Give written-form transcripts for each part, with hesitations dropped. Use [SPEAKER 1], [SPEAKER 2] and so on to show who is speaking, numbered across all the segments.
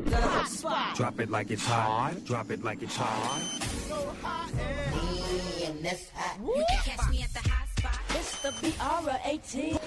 [SPEAKER 1] The hot spot.
[SPEAKER 2] Drop it like it's hot. Drop it like it's hot.
[SPEAKER 1] So hot.
[SPEAKER 3] Me and this hot.
[SPEAKER 1] You can catch me at the hot spot. It's the BR18.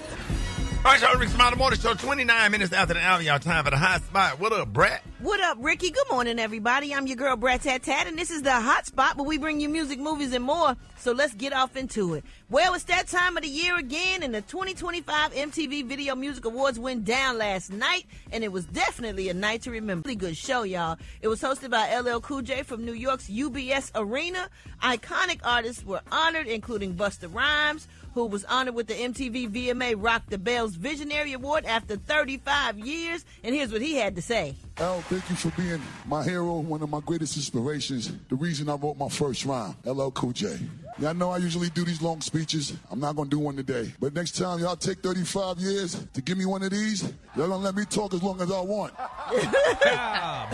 [SPEAKER 4] All right, y'all, Rick Smiley Morning Show, 29 minutes after the hour, y'all, time for the hot spot. What up, Brat?
[SPEAKER 5] What up, Rickey? Good morning, everybody. I'm your girl, Brat Tat Tat, and this is the hot spot where we bring you music, movies, and more. So let's get off into it. Well, it's that time of the year again, and the 2025 MTV Video Music Awards went down last night, and it was definitely a night to remember. Really good show, y'all. It was hosted by LL Cool J from New York's UBS Arena. Iconic artists were honored, including Busta Rhymes, who was honored with the MTV VMA Rock the Bells Visionary Award after 35 years. And here's what he had to say.
[SPEAKER 6] Al, thank you for being my hero, one of my greatest inspirations, the reason I wrote my first rhyme, LL Cool J. Yeah, I know I usually do these long speeches. I'm not going to do one today. But next time y'all take 35 years to give me one of these, y'all going to let me talk as long as I want.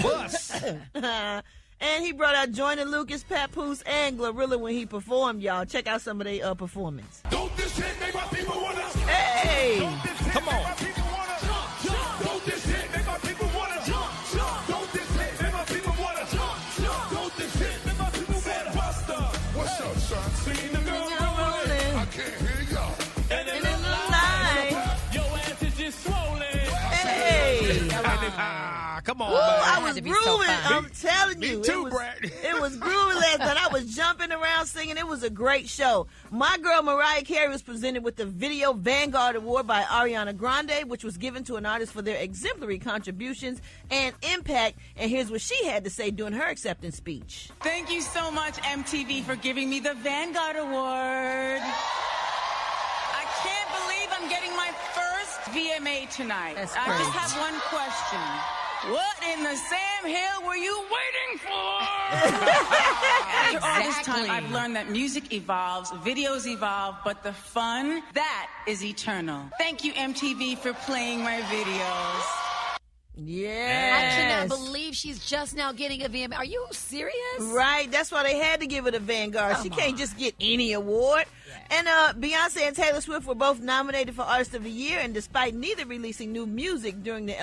[SPEAKER 7] Bus.
[SPEAKER 5] And he brought out Joyner Lucas, Papoose, and Glorilla when he performed, y'all. Check out some of their performance.
[SPEAKER 6] Don't this hit make my people want to...
[SPEAKER 5] Hey!
[SPEAKER 7] Come on.
[SPEAKER 6] Don't this hit make my people want to... Don't this hit make my people want to... Don't this hit make my people want to... Busta, what's up, son? Seen the girl rolling. I can't hear y'all.
[SPEAKER 5] And in the line.
[SPEAKER 7] Your ass is just swollen.
[SPEAKER 5] Hey!
[SPEAKER 7] Come on,
[SPEAKER 5] Ooh,
[SPEAKER 7] man.
[SPEAKER 5] I was
[SPEAKER 8] to be
[SPEAKER 5] grooving.
[SPEAKER 8] so fun.
[SPEAKER 5] I'm telling you.
[SPEAKER 7] Me too,
[SPEAKER 5] it was,
[SPEAKER 7] Brad.
[SPEAKER 5] It was grooving last night. I was jumping around singing. It was a great show. My girl Mariah Carey was presented with the Video Vanguard Award by Ariana Grande, which was given to an artist for their exemplary contributions and impact. And here's what she had to say during her acceptance speech.
[SPEAKER 9] Thank you so much, MTV, for giving me the Vanguard Award. I can't believe I'm getting my first VMA tonight.
[SPEAKER 8] That's
[SPEAKER 9] I
[SPEAKER 8] crazy.
[SPEAKER 9] just have one question. What in the Sam Hill were you waiting for? After all this time, I've learned that music evolves, videos evolve, but the fun, that is eternal. Thank you, MTV, for playing my videos.
[SPEAKER 5] Yes.
[SPEAKER 8] I cannot believe she's just now getting a VMA. Are you serious?
[SPEAKER 5] Right, that's why they had to give her the Vanguard. She can't just get any award. And Beyonce and Taylor Swift were both nominated for Artist of the Year, and despite neither releasing new music during the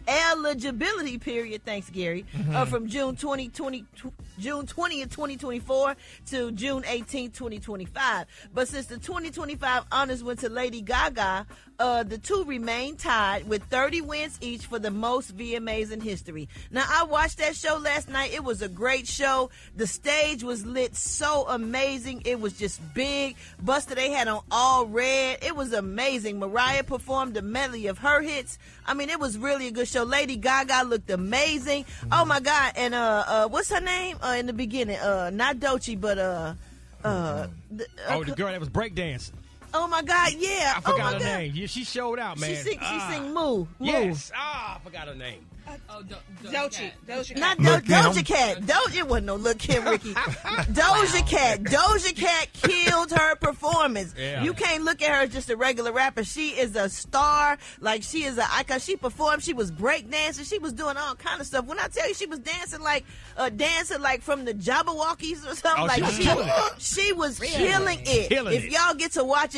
[SPEAKER 5] eligibility period, thanks Gary, from June 20th, 2024 to June 18th, 2025. But since the 2025 honors went to Lady Gaga, the two remain tied with 30 wins each for the most VMAs in history. Now, I watched that show last night. It was a great show. The stage was lit so amazing. It was just big. Busta, they had on all red. It was amazing. Mariah performed a medley of her hits. I mean, it was really a good show. Lady Gaga looked amazing. Oh, my God. And what's her name in the beginning? Not Doechii, but...
[SPEAKER 7] The girl that was breakdancing.
[SPEAKER 5] Oh, my God, yeah.
[SPEAKER 7] I forgot her name. Yeah, she showed out, man.
[SPEAKER 5] She sing Moo.
[SPEAKER 7] Yes. I forgot her name.
[SPEAKER 9] Doechii.
[SPEAKER 5] Not Doja Cat. It wasn't no Lil' Kim, Ricky. Doja Cat. Doja Cat killed her performance.
[SPEAKER 7] Yeah.
[SPEAKER 5] You can't look at her as just a regular rapper. She is a star. Like, she is an icon. She performed. She was breakdancing. She was doing all kind of stuff. When I tell you she was dancing like from the Jabberwockies or something.
[SPEAKER 7] Oh,
[SPEAKER 5] like
[SPEAKER 7] she was killing it.
[SPEAKER 5] She was killing it. If y'all get to watch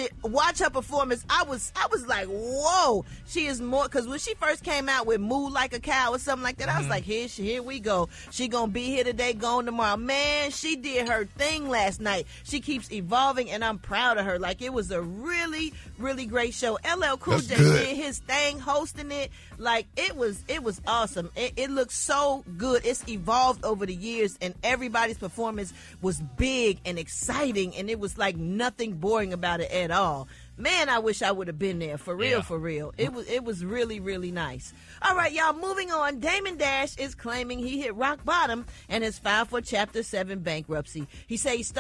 [SPEAKER 5] her performance, I was like, whoa. She is more, because when she first came out with Moo Like a Cow or something like that, I was like, here we go. She gonna be here today, gone tomorrow. Man, she did her thing last night. She keeps evolving, and I'm proud of her. Like, it was a really, really great show. LL Cool J did his thing, hosting it. Like, it was awesome. It looked so good. It's evolved over the years, and everybody's performance was big and exciting, and it was like nothing boring about it at all. Man, I wish I would have been there. For real, for real. It was really, really nice. All right, y'all, moving on. Damon Dash is claiming he hit rock bottom and has filed for Chapter 7 bankruptcy. He say he's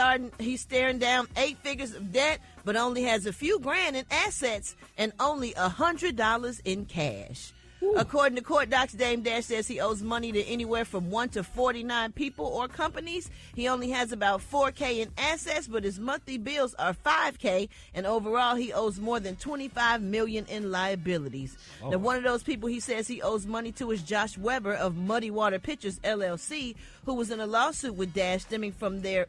[SPEAKER 5] staring down 8 figures of debt, but only has a few grand in assets and only $100 in cash. According to court docs, Dame Dash says he owes money to anywhere from 1 to 49 people or companies. He only has about $4K in assets, but his monthly bills are $5K, and overall he owes more than $25 million in liabilities. Now, one of those people he says he owes money to is Josh Weber of Muddy Water Pictures LLC, who was in a lawsuit with Dash stemming from their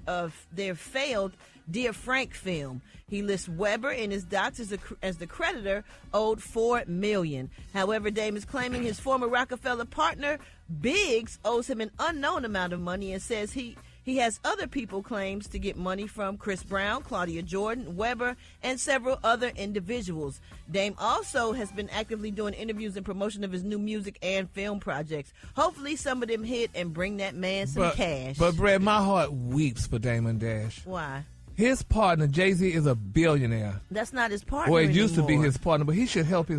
[SPEAKER 5] failed Dear Frank film. He lists Weber in his docs as the creditor, owed $4 million. However, Dame is claiming his former Rockefeller partner, Biggs, owes him an unknown amount of money and says he has other people claims to get money from Chris Brown, Claudia Jordan, Weber, and several other individuals. Dame also has been actively doing interviews and promotion of his new music and film projects. Hopefully some of them hit and bring that man some cash.
[SPEAKER 10] But, Brad, my heart weeps for Damon Dash.
[SPEAKER 5] Why?
[SPEAKER 10] His partner, Jay-Z, is a billionaire.
[SPEAKER 5] That's not his partner
[SPEAKER 10] Well, it used to be
[SPEAKER 5] anymore.
[SPEAKER 10] his partner, but he should help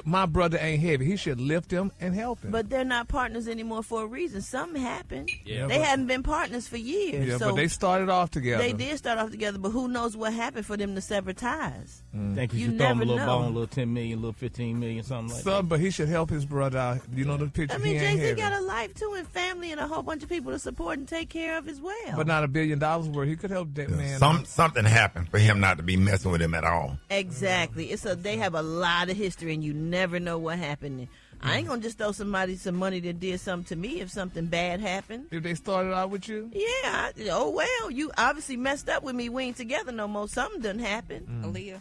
[SPEAKER 10] my brother ain't heavy. He should lift him and help him.
[SPEAKER 5] But they're not partners anymore for a reason. Something happened.
[SPEAKER 10] Yeah,
[SPEAKER 5] they hadn't been partners for years.
[SPEAKER 10] Yeah,
[SPEAKER 5] so
[SPEAKER 10] but they started off together.
[SPEAKER 5] They did start off together, but who knows what happened for them to sever ties?
[SPEAKER 7] Think you should throw him a little bone, a little 10 million, a little 15 million, something like that.
[SPEAKER 10] But he should help his brother out. You know the picture.
[SPEAKER 5] I mean,
[SPEAKER 10] he ain't
[SPEAKER 5] Jay-Z
[SPEAKER 10] heavy.
[SPEAKER 5] got a life too, and family, and a whole bunch of people to support and take care of as well.
[SPEAKER 10] But not $1 billion worth. He could help that man.
[SPEAKER 4] Something happened for him not to be messing with him at all.
[SPEAKER 5] Exactly. They have a lot of history, and you never know what happened. I ain't gonna just throw somebody some money that did something to me if something bad happened.
[SPEAKER 10] If they started out with you?
[SPEAKER 5] Yeah. Oh well, you obviously messed up with me. We ain't together no more. Something done happened.
[SPEAKER 8] Aaliyah.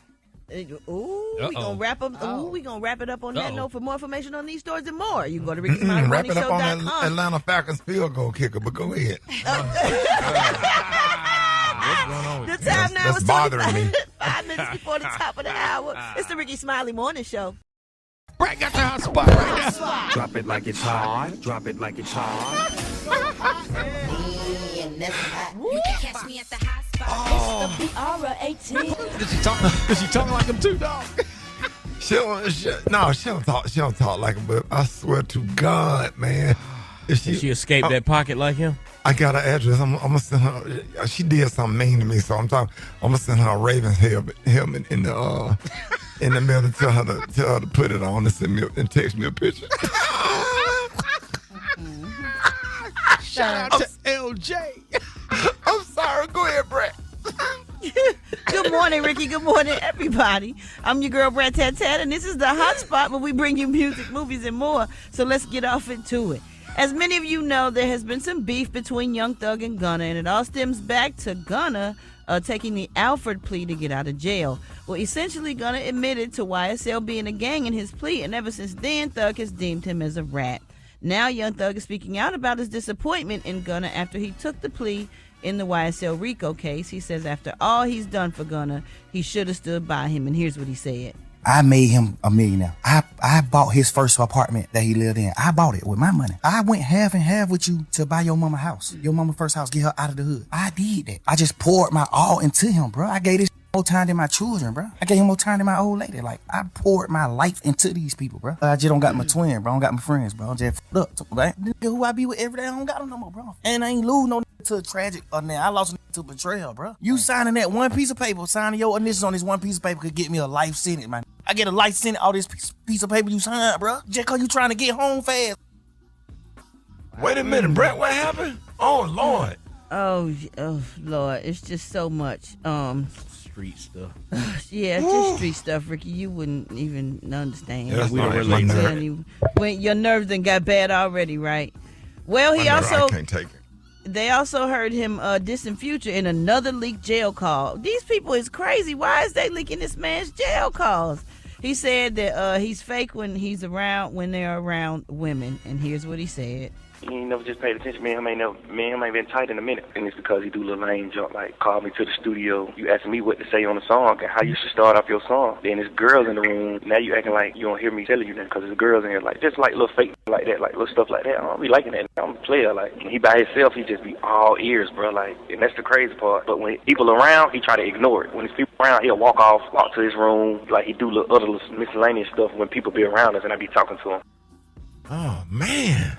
[SPEAKER 5] Ooh, we gonna wrap up. Ooh, we gonna wrap it up on that note. For more information on these stories and more, you can go to
[SPEAKER 4] Wrap it up on that Atlanta Falcons field goal kicker. But go ahead.
[SPEAKER 10] What's going on with
[SPEAKER 5] The time now
[SPEAKER 4] that's
[SPEAKER 5] is
[SPEAKER 4] bothering me.
[SPEAKER 5] 5 minutes before the top of the hour. It's the Rickey Smiley Morning Show.
[SPEAKER 10] Brat got the hot spot right now.
[SPEAKER 2] Drop it like it's hot. Drop it like it's hot.
[SPEAKER 3] And that's hot.
[SPEAKER 1] You can catch me at the hot spot. It's the BR18.
[SPEAKER 7] Does she talk like him too, dog?
[SPEAKER 4] She don't talk like him, but I swear to God, man. If
[SPEAKER 7] She escaped that pocket like him?
[SPEAKER 4] I got her address. I'm gonna send her. She did something mean to me, so I'm gonna send her a Ravens helmet in the mail to tell her to put it on and send me and text me a picture.
[SPEAKER 7] Shout out to LJ.
[SPEAKER 4] I'm sorry. Go ahead, Brat.
[SPEAKER 5] Good morning, Ricky. Good morning, everybody. I'm your girl, Brat Tat Tat, and this is the hot spot where we bring you music, movies, and more. So let's get off into it. As many of you know, there has been some beef between Young Thug and Gunna, and it all stems back to Gunna taking the Alford plea to get out of jail. Well, essentially, Gunna admitted to YSL being a gang in his plea, and ever since then, Thug has deemed him as a rat. Now, Young Thug is speaking out about his disappointment in Gunna after he took the plea in the YSL RICO case. He says after all he's done for Gunna, he should have stood by him, and here's what he said.
[SPEAKER 11] I made him a millionaire. I bought his first apartment that he lived in. I bought it with my money. I went half and half with you to buy your mama house. Your mama first house, get her out of the hood. I did that. I just poured my all into him, bro. I gave this more time than my children, bro. I gave him more time than my old lady. Like, I poured my life into these people, bro. I just don't got my twin, bro. I don't got my friends, bro. I'm just f***ed up, right? Who I be with every day, I don't got them no more, bro. And I ain't lose no to a tragic or now. I lost to betrayal, bro. You signing that one piece of paper, signing your initials on this one piece of paper could get me a life sentence, man. I get a life sentence all this piece of paper you signed, bro. Just cause you trying to get home fast.
[SPEAKER 4] Wait a minute, Brett. What happened? Oh Lord.
[SPEAKER 5] Oh Lord, it's just so much.
[SPEAKER 7] Street stuff.
[SPEAKER 5] Yeah, just street stuff, Ricky. You wouldn't even understand.
[SPEAKER 4] Yeah,
[SPEAKER 7] we don't relate to
[SPEAKER 5] you. When your nerves done got bad already, right? Well, he
[SPEAKER 4] I
[SPEAKER 5] also
[SPEAKER 4] can't take it.
[SPEAKER 5] they also heard him dissing Future in another leaked jail call. These people is crazy. Why is they leaking this man's jail calls? He said that he's fake when they're around women, and here's what he said.
[SPEAKER 12] He ain't never just paid attention. Me and him ain't been tight in a minute. And it's because he do little lame jump, like call me to the studio. You asking me what to say on the song and how you should start off your song. Then there's girls in the room. Now you acting like you don't hear me telling you that because there's girls in here. Like, just like little fake like that, like little stuff like that. I don't be liking that. I'm a player. Like, when he by himself, he just be all ears, bro. Like, and that's the crazy part. But when people around, he try to ignore it. When there's people around, he'll walk to his room. Like, he do other miscellaneous stuff when people be around us and I be talking to him.
[SPEAKER 4] Oh, man.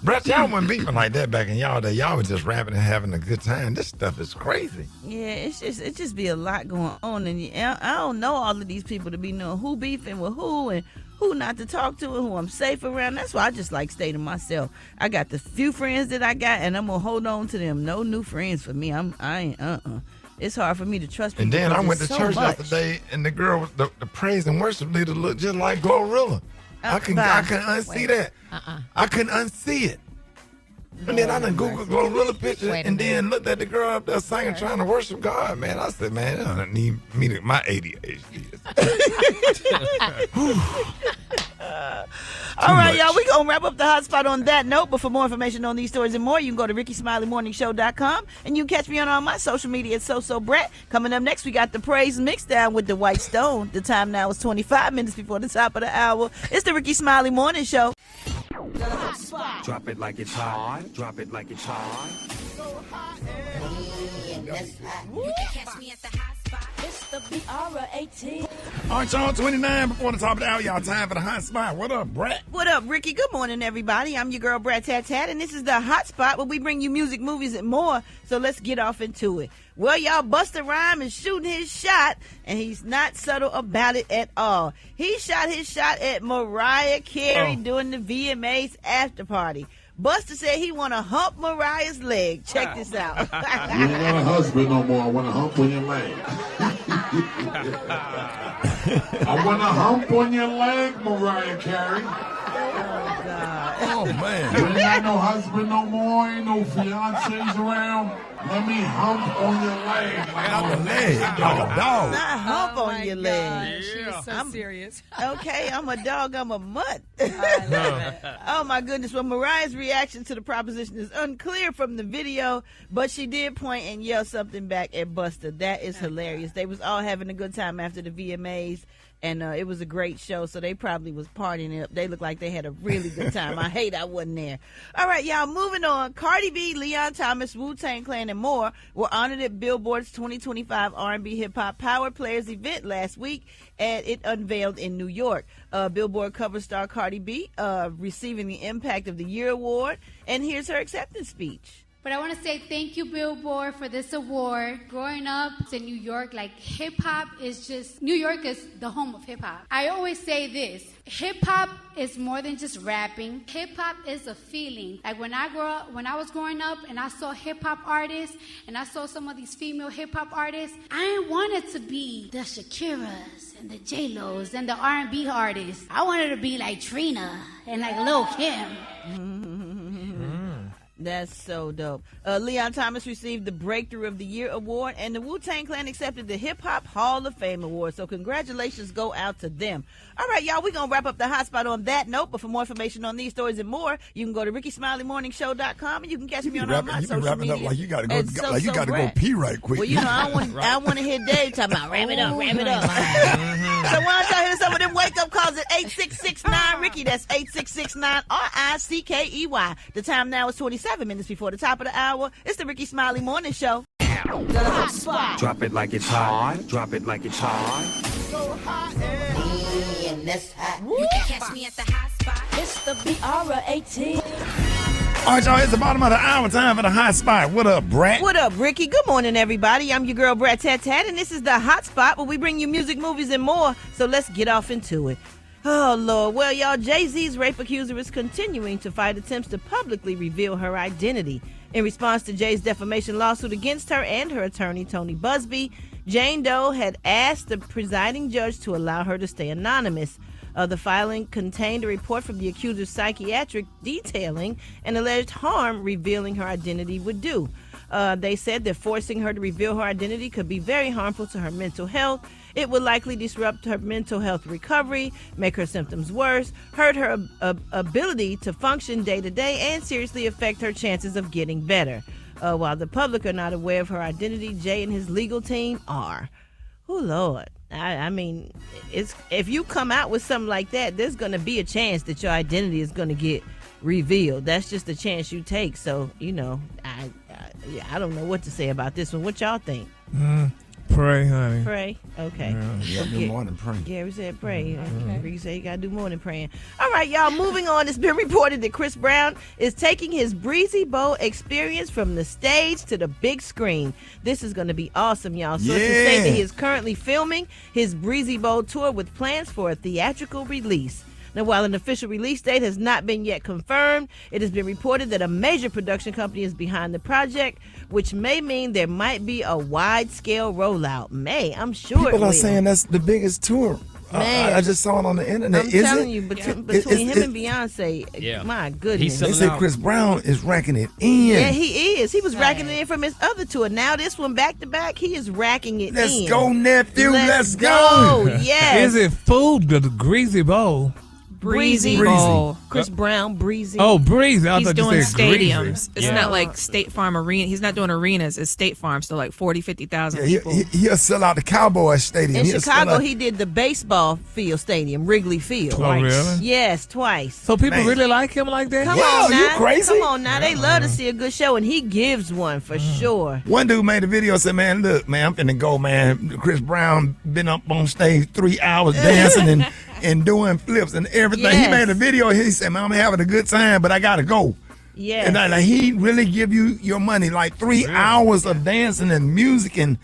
[SPEAKER 4] Brett, y'all wasn't beefing like that back in y'all day. Y'all was just rapping and having a good time. This stuff is crazy.
[SPEAKER 5] Yeah, it just be a lot going on, and I don't know all of these people to be knowing who beefing with who and who not to talk to and who I'm safe around. That's why I just like stay to myself. I got the few friends that I got, and I'm gonna hold on to them. No new friends for me. It's hard for me to trust people.
[SPEAKER 4] And then I went to church
[SPEAKER 5] much.
[SPEAKER 4] yesterday, and the girl, the praise and worship leader, looked just like Glorilla. I couldn't unsee that. I couldn't unsee it. And then I done Googled Glorilla picture and then looked at the girl up there singing, trying to worship God. Man, I said, man, I don't need me to, my ADHD.
[SPEAKER 5] All right, y'all, we're going to wrap up the hot spot on that note. But for more information on these stories and more, you can go to RickeySmileyMorningShow.com. And you can catch me on all my social media at Brat. Coming up next, we got the Praise Mix Down with the White Stone. The time now is 25 minutes before the top of the hour. It's the Rickey Smiley Morning Show.
[SPEAKER 2] Drop it like it's hot. Drop it like it's hot.
[SPEAKER 1] You can catch me at the hot spot. It's the BR18.
[SPEAKER 4] All right, y'all, 29 before the top of the hour. Y'all time for the hot spot. What up, Brat?
[SPEAKER 5] What up, Rickey? Good morning, everybody. I'm your girl, Brat Tat Tat, and this is the hot spot where we bring you music, movies, and more. So let's get off into it. Well, y'all, Busta Rhymes is shooting his shot, and he's not subtle about it at all. He shot his shot at Mariah Carey during the VMAs after party. Busta said he want to hump Mariah's leg. Check this out.
[SPEAKER 6] You ain't got a husband no more. I want to hump on your leg. I want to hump on your leg, Mariah Carey.
[SPEAKER 4] Oh, man.
[SPEAKER 6] You ain't got no husband no more. Ain't no fiancés around. Let me hump on your leg. Like
[SPEAKER 4] a leg. Like a dog.
[SPEAKER 5] Not hump on your leg.
[SPEAKER 8] She's so serious.
[SPEAKER 5] Okay, I'm a dog. I'm a mutt.
[SPEAKER 8] I love it.
[SPEAKER 5] Oh, my goodness. Well, Mariah's reaction to the proposition is unclear from the video, but she did point and yell something back at Busta. That is hilarious. They was all having a good time after the VMAs. And it was a great show, so they probably was partying up. They looked like they had a really good time. I hate I wasn't there. All right, y'all, moving on. Cardi B, Leon Thomas, Wu-Tang Clan, and more were honored at Billboard's 2025 R&B Hip Hop Power Players event last week, and it unveiled in New York. Billboard cover star Cardi B receiving the Impact of the Year award, and here's her acceptance speech.
[SPEAKER 13] But I want to say thank you, Billboard, for this award. Growing up in New York, like hip-hop is just, New York is the home of hip-hop. I always say this, hip-hop is more than just rapping. Hip-hop is a feeling. Like when I was growing up and I saw hip-hop artists and I saw some of these female hip-hop artists, I wanted to be the Shakiras and the J-Los and the R&B artists. I wanted to be like Trina and like Lil' Kim.
[SPEAKER 5] That's so dope. Leon Thomas received the Breakthrough of the Year award, and the Wu-Tang Clan accepted the Hip Hop Hall of Fame award. So congratulations go out to them. All right, y'all, we're going to wrap up the hot spot on that note. But for more information on these stories and more, you can go to RickeySmileyMorningShow.com, and you can catch me on all my social media.
[SPEAKER 4] Up like you got to go pee right quick.
[SPEAKER 5] Well, you know, I want to hear Dave talking about wrap it up. So why don't y'all hear some of them wake-up calls at 8669-RICKEY. That's 8669-RICKEY. The time now is 27 minutes before the top of the hour. It's the Rickey Smiley Morning Show.
[SPEAKER 1] The hot spot.
[SPEAKER 2] Drop it like it's hot. Drop it like it's hot.
[SPEAKER 3] Me and this hot.
[SPEAKER 1] You can catch me at the hot spot. It's the BR18.
[SPEAKER 4] All right, y'all, it's the bottom of the hour. Time for the hot spot. What up, Brat?
[SPEAKER 5] What up, Rickey? Good morning, everybody. I'm your girl, Brat Tat Tat, and this is the hot spot where we bring you music, movies, and more. So let's get off into it. Oh, Lord. Well, y'all, Jay-Z's rape accuser is continuing to fight attempts to publicly reveal her identity. In response to Jay's defamation lawsuit against her and her attorney, Tony Busby, Jane Doe had asked the presiding judge to allow her to stay anonymous. The filing contained a report from the accuser's psychiatric detailing an alleged harm revealing her identity would do. They said that forcing her to reveal her identity could be very harmful to her mental health. It would likely disrupt her mental health recovery, make her symptoms worse, hurt her ability to function day to day, and seriously affect her chances of getting better. While the public are not aware of her identity, Jay and his legal team are. Oh, Lord. I mean, if you come out with something like that, there's going to be a chance that your identity is going to get revealed. That's just a chance you take. So, you know, I don't know what to say about this one. What y'all think?
[SPEAKER 10] Pray, honey.
[SPEAKER 5] Pray? Okay.
[SPEAKER 4] Yeah, do more than praying.
[SPEAKER 5] Gary said pray. Ricky said you got to do more than praying. All right, y'all, moving on. It's been reported that Chris Brown is taking his Breezy Bowl experience from the stage to the big screen. This is going to be awesome, y'all. Sources say that he is currently filming his Breezy Bowl tour with plans for a theatrical release. Now, while an official release date has not been yet confirmed, it has been reported that a major production company is behind the project, which may mean there might be a wide-scale rollout. I'm sure
[SPEAKER 4] People are saying that's the biggest tour
[SPEAKER 5] Man.
[SPEAKER 4] I just saw it on the internet.
[SPEAKER 5] I'm
[SPEAKER 4] Is
[SPEAKER 5] telling
[SPEAKER 4] it?
[SPEAKER 5] you, between him and Beyonce, my goodness.
[SPEAKER 4] They say Chris Brown is racking it in.
[SPEAKER 5] Yeah, he is. He was racking it in from his other tour. Now this one back to back, he is racking it in.
[SPEAKER 4] Let's go, nephew. Let's
[SPEAKER 5] go. Yes.
[SPEAKER 10] Is it food? The greasy bowl.
[SPEAKER 5] Breezy Bowl. Chris Brown, Breezy.
[SPEAKER 10] Oh, Breezy. I
[SPEAKER 14] He's
[SPEAKER 10] thought
[SPEAKER 14] doing
[SPEAKER 10] you said
[SPEAKER 14] stadiums.
[SPEAKER 10] greasy.
[SPEAKER 14] It's not like State Farm Arena. He's not doing arenas. It's State Farm. So like 40, 50,000 people.
[SPEAKER 4] He'll sell out the Cowboys Stadium.
[SPEAKER 5] In Chicago, he did the baseball field stadium, Wrigley Field.
[SPEAKER 10] Oh, really?
[SPEAKER 5] Yes, twice.
[SPEAKER 10] So people really like him like that?
[SPEAKER 5] Come on now. You crazy? Come on now. They love to see a good show, and he gives one for sure.
[SPEAKER 4] One dude made a video and said, man, look, man, I'm finna go, man. Chris Brown been up on stage 3 hours dancing and doing flips and everything.
[SPEAKER 5] Yes.
[SPEAKER 4] He made a video. He said, man, I'm having a good time, but I got to go.
[SPEAKER 5] Yeah.
[SPEAKER 4] And like, he really give you your money, like 3 hours of dancing and music and,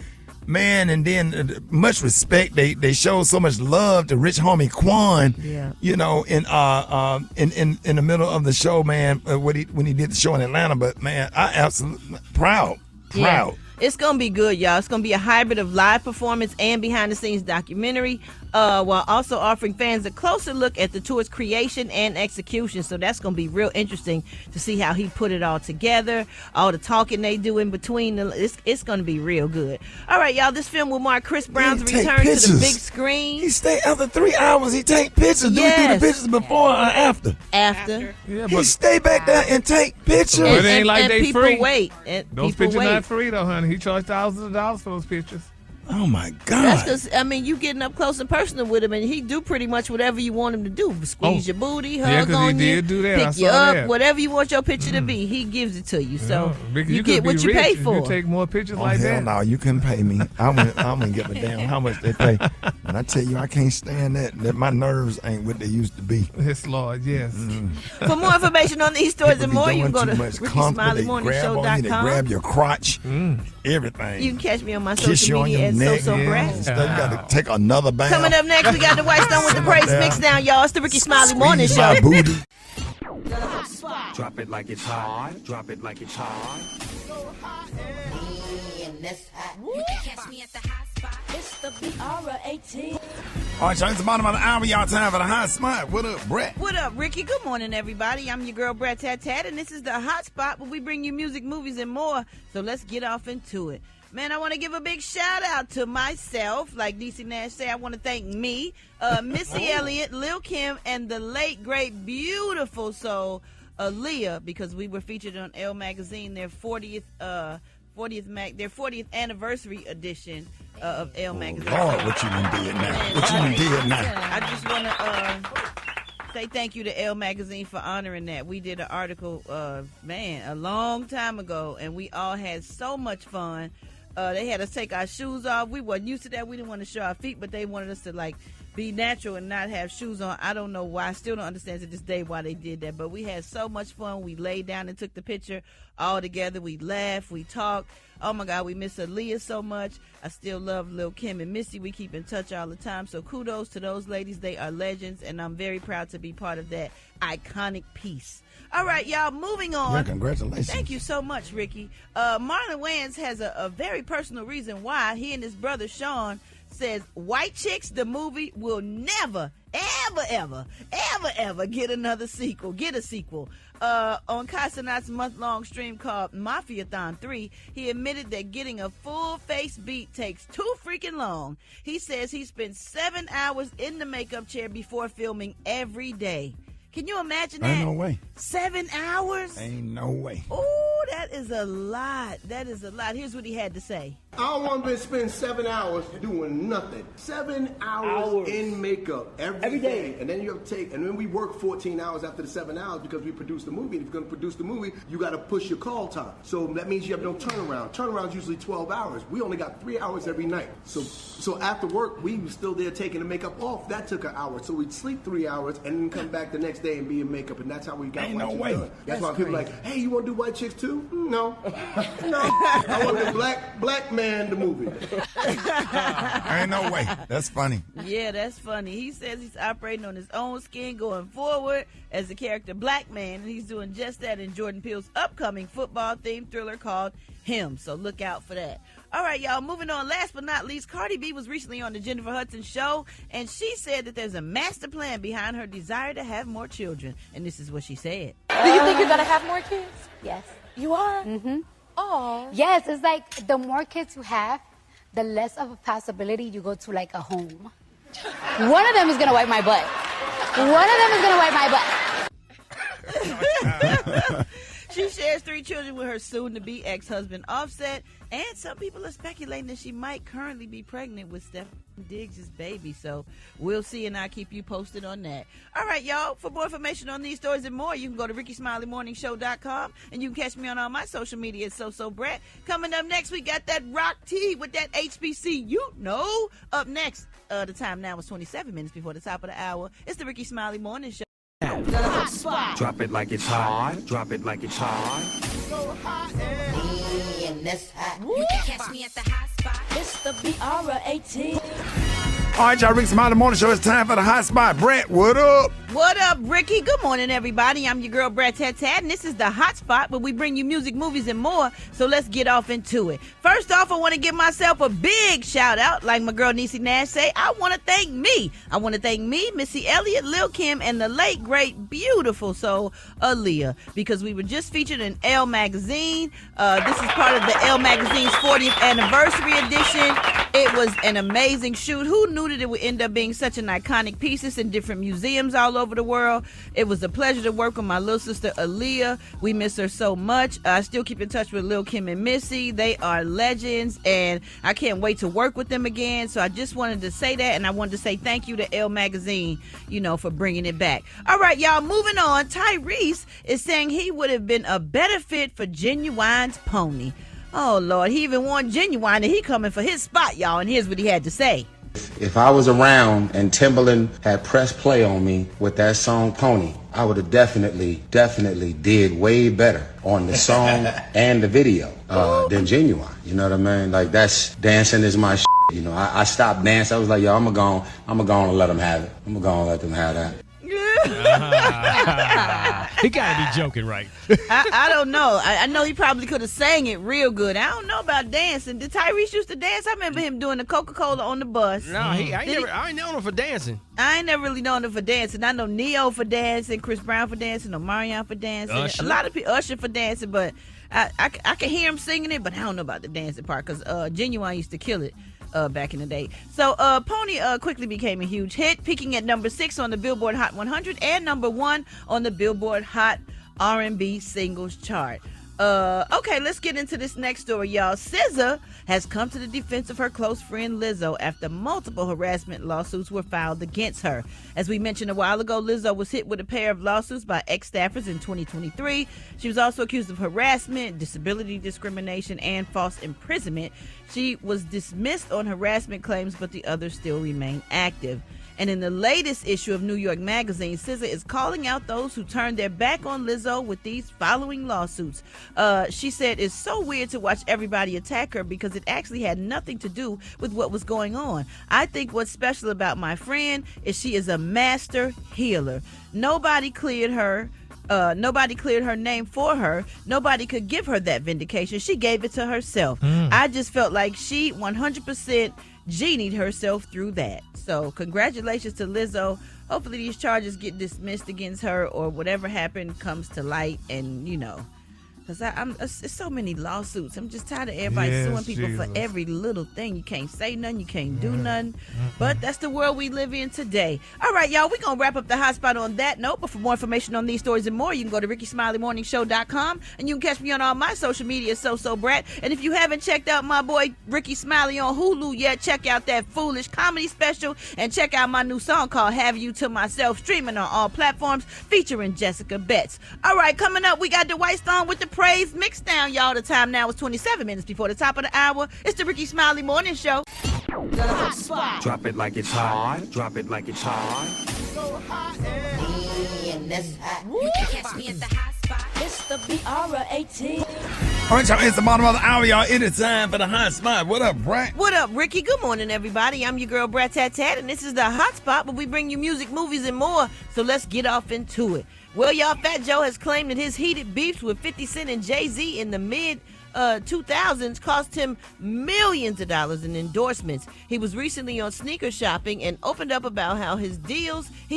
[SPEAKER 4] man, and then much respect. They show so much love to Rich Homie Quan, you know, in the middle of the show, man, when he did the show in Atlanta. But, man, I absolutely proud.
[SPEAKER 5] Yeah. It's going to be good, y'all. It's going to be a hybrid of live performance and behind-the-scenes documentary, while also offering fans a closer look at the tour's creation and execution. So that's going to be real interesting to see how he put it all together, all the talking they do in between. It's going to be real good. All right, y'all, this film will mark Chris Brown's return to the big screen.
[SPEAKER 4] He stay after 3 hours. He take pictures.
[SPEAKER 5] Yes.
[SPEAKER 4] Do he do the pictures before or after?
[SPEAKER 5] After.
[SPEAKER 10] Yeah,
[SPEAKER 4] he stay back there and take pictures.
[SPEAKER 10] But it ain't like they
[SPEAKER 5] people
[SPEAKER 10] free.
[SPEAKER 5] Wait.
[SPEAKER 10] Those pictures not free though, honey. He charged thousands of dollars for those pictures.
[SPEAKER 4] Oh my God!
[SPEAKER 5] That's because you getting up close and personal with him, and he do pretty much whatever you want him to do. Squeeze your booty, hug on
[SPEAKER 10] he
[SPEAKER 5] you,
[SPEAKER 10] did do that.
[SPEAKER 5] pick
[SPEAKER 10] I
[SPEAKER 5] you
[SPEAKER 10] saw
[SPEAKER 5] up,
[SPEAKER 10] that.
[SPEAKER 5] whatever you want your picture to be, he gives it to you. So
[SPEAKER 10] Rickey,
[SPEAKER 5] you get what you pay for.
[SPEAKER 10] You take more pictures like
[SPEAKER 4] hell
[SPEAKER 10] that.
[SPEAKER 4] no, you couldn't pay me. I wouldn't give a damn how much they pay. And I tell you, I can't stand that my nerves ain't what they used to be.
[SPEAKER 10] Yes, Lord, yes.
[SPEAKER 5] For more information on these stories and more, you can go to
[SPEAKER 4] RickeySmileyMorningShow.com. They grab your crotch, everything.
[SPEAKER 5] You can catch me on my
[SPEAKER 4] Kiss
[SPEAKER 5] social
[SPEAKER 4] you on
[SPEAKER 5] media
[SPEAKER 4] your
[SPEAKER 5] at
[SPEAKER 4] neck,
[SPEAKER 5] So Brat.
[SPEAKER 4] You got to take another bath.
[SPEAKER 5] Coming up next, we got the White Stone with the Praise Mix down, y'all. It's the Rickey Smiley Morning Show.
[SPEAKER 4] My booty.
[SPEAKER 2] Drop it like it's hot. Drop it like it's hot.
[SPEAKER 1] You can catch me at the hot spot. It's the BR18.
[SPEAKER 4] All right, y'all, it's the bottom of the hour. Y'all time for the hot spot. What up, Brat?
[SPEAKER 5] What up, Rickey? Good morning, everybody. I'm your girl, Brat Tat Tat, and this is the hot spot where we bring you music, movies, and more. So let's get off into it. Man, I want to give a big shout out to myself. Like DC Nash said, I want to thank me, Missy Elliott, Lil Kim, and the late, great, beautiful soul, Leah, because we were featured on Elle Magazine, their 40th anniversary edition of Elle Magazine.
[SPEAKER 4] Lord, what you done did now?
[SPEAKER 5] I just want to say thank you to Elle Magazine for honoring that. We did an article, a long time ago, and we all had so much fun. They had us take our shoes off. We weren't used to that. We didn't want to show our feet, but they wanted us to be natural and not have shoes on. I don't know why. I still don't understand to this day why they did that, but we had so much fun. We laid down and took the picture all together. We laughed. We talked. Oh, my God, we miss Aaliyah so much. I still love Lil Kim and Missy. We keep in touch all the time, so kudos to those ladies. They are legends, and I'm very proud to be part of that iconic piece. All right, y'all, moving on.
[SPEAKER 4] Yeah, congratulations.
[SPEAKER 5] Thank you so much, Rickey. Marlon Wayans has a very personal reason why he and his brother Sean says White Chicks, the movie, will never, ever get another sequel. Get a sequel. On Casanat's month-long stream called Mafiathon 3, he admitted that getting a full-face beat takes too freaking long. He says he spent 7 hours in the makeup chair before filming every day. Can you imagine that?
[SPEAKER 4] Ain't no way.
[SPEAKER 5] 7 hours?
[SPEAKER 4] Ain't no way.
[SPEAKER 5] Oh, that is a lot. That is a lot. Here's what he had to say.
[SPEAKER 15] I don't want to spend 7 hours doing nothing. 7 hours in makeup every day. And then you have to take, and then we work 14 hours after the 7 hours because we produce the movie. And if you're going to produce the movie, you got to push your call time. So that means you have no turnaround. Turnaround's usually 12 hours. We only got 3 hours every night. So after work, we were still there taking the makeup off. That took an hour. So we'd sleep 3 hours and then come back the next day and be in makeup. And that's how we got
[SPEAKER 4] Ain't
[SPEAKER 15] White
[SPEAKER 4] no
[SPEAKER 15] Chicks
[SPEAKER 4] way.
[SPEAKER 15] done. That's why people are like, hey, you want to do White Chicks too? No. No. I want the black man the movie.
[SPEAKER 4] Ain't no way. That's funny.
[SPEAKER 5] Yeah, that's funny. He says he's operating on his own skin going forward as the character Black Man, and he's doing just that in Jordan Peele's upcoming football-themed thriller called Him. So look out for that. All right, y'all, moving on. Last but not least, Cardi B was recently on the Jennifer Hudson show, and she said that there's a master plan behind her desire to have more children. And this is what she said.
[SPEAKER 16] Do you think you're going to have more kids?
[SPEAKER 13] Yes.
[SPEAKER 16] You are?
[SPEAKER 13] Mm-hmm.
[SPEAKER 16] Oh.
[SPEAKER 13] Yes, it's like the more kids you have, the less of a possibility you go to like a home. One of them is going to wipe my butt. One of them is going to wipe my butt.
[SPEAKER 5] She shares 3 children with her soon-to-be ex-husband Offset, and some people are speculating that she might currently be pregnant with Steph Diggs' baby. So we'll see, and I'll keep you posted on that. All right, y'all. For more information on these stories and more, you can go to RickeySmileyMorningShow.com, and you can catch me on all my social media at Brat. Coming up next, we got that rock tea with that HBC. You know. Up next, the time now is 27 minutes before the top of the hour. It's the Rickey Smiley Morning Show.
[SPEAKER 2] Drop it like it's hot. Drop it like it's hot.
[SPEAKER 3] And that's hot.
[SPEAKER 1] You can catch me at the hot spot. It's the BR18.
[SPEAKER 4] All right, y'all, Rickey Smiley Morning Show. It's time for the hot spot. Brat, what up?
[SPEAKER 5] What up, Rickey? Good morning, everybody. I'm your girl, Brat, and this is the hot spot where we bring you music, movies, and more. So let's get off into it. First off, I want to give myself a big shout out. Like my girl Niecy Nash say, I want to thank me. I want to thank me, Missy Elliott, Lil Kim, and the late, great, beautiful soul, Aaliyah, because we were just featured in Elle Magazine. This is part of the Elle Magazine's 40th anniversary edition. It was an amazing shoot. Who knew that it would end up being such an iconic piece? It's in different museums all over the world. It was a pleasure to work with my little sister Aaliyah. We miss her so much. I still keep in touch with Lil Kim and Missy. They are legends, and I can't wait to work with them again. So I just wanted to say that, and I wanted to say thank you to Elle Magazine, for bringing it back. All right, y'all, moving on. Tyrese is saying he would have been a better fit for Genuine's pony. Oh, Lord, he even warned Genuine that he coming for his spot, y'all, and here's what he had to say.
[SPEAKER 17] If I was around and Timbaland had pressed play on me with that song Pony, I would have definitely did way better on the song and the video than Genuine. You know what I mean? Like, that's dancing is my shit. I stopped dancing. I was like, yo, I'm gonna go and let them have it. I'm gonna go and let them have that.
[SPEAKER 7] He gotta be joking, right?
[SPEAKER 5] I don't know. I know he probably could have sang it real good. I don't know about dancing. Did Tyrese used to dance? I remember him doing the Coca-Cola on the bus.
[SPEAKER 7] No, I ain't known him for dancing.
[SPEAKER 5] I ain't never really known him for dancing. I know Neo for dancing, Chris Brown for dancing, Omarion for dancing,
[SPEAKER 7] Usher.
[SPEAKER 5] a lot of people, Usher for dancing, but I can hear him singing it, but I don't know about the dancing part because Genuine used to kill it. Back in the day. So Pony quickly became a huge hit, peaking at number 6 on the Billboard Hot 100 and number 1 on the Billboard Hot R&B Singles chart. Okay, let's get into this next story, y'all. SZA has come to the defense of her close friend Lizzo after multiple harassment lawsuits were filed against her. As we mentioned a while ago, Lizzo was hit with a pair of lawsuits by ex-staffers in 2023. She was also accused of harassment, disability discrimination, and false imprisonment. She was dismissed on harassment claims, but the others still remain active. And in the latest issue of New York Magazine, SZA is calling out those who turned their back on Lizzo with these following lawsuits. She said it's so weird to watch everybody attack her because it actually had nothing to do with what was going on. I think what's special about my friend is she is a master healer. Nobody cleared her name for her. Nobody could give her that vindication. She gave it to herself. I just felt like she 100% genied herself through that. So congratulations to Lizzo. Hopefully these charges get dismissed against her or whatever happened comes to light, and because it's so many lawsuits. I'm just tired of everybody suing people for every little thing. You can't say nothing. You can't do nothing. But that's the world we live in today. All right, y'all, we're going to wrap up the hot spot on that note. But for more information on these stories and more, you can go to RickeySmileyMorningShow.com, and you can catch me on all my social media, Brat. And if you haven't checked out my boy Rickey Smiley on Hulu yet, check out that Foolish comedy special and check out my new song called Have You to Myself, streaming on all platforms, featuring Jessica Betts. All right, coming up, we got Dwight Stone with the Praise Mixdown, y'all. The time now is 27 minutes before the top of the hour. It's the Rickey Smiley Morning Show.
[SPEAKER 2] Drop it like it's hot. Drop it like it's hot.
[SPEAKER 3] And that's hot.
[SPEAKER 1] You can catch me at the hot spot. It's the BR18.
[SPEAKER 4] All right, y'all, it's the bottom of the hour, y'all. It is time for the hot spot. What up, Brat?
[SPEAKER 5] What up, Rickey? Good morning, everybody. I'm your girl, Brat, and this is the hot spot where we bring you music, movies, and more. So let's get off into it. Well, y'all, Fat Joe has claimed that his heated beefs with 50 Cent and Jay-Z in the 2000s cost him millions of dollars in endorsements. He was recently on Sneaker Shopping and opened up about how he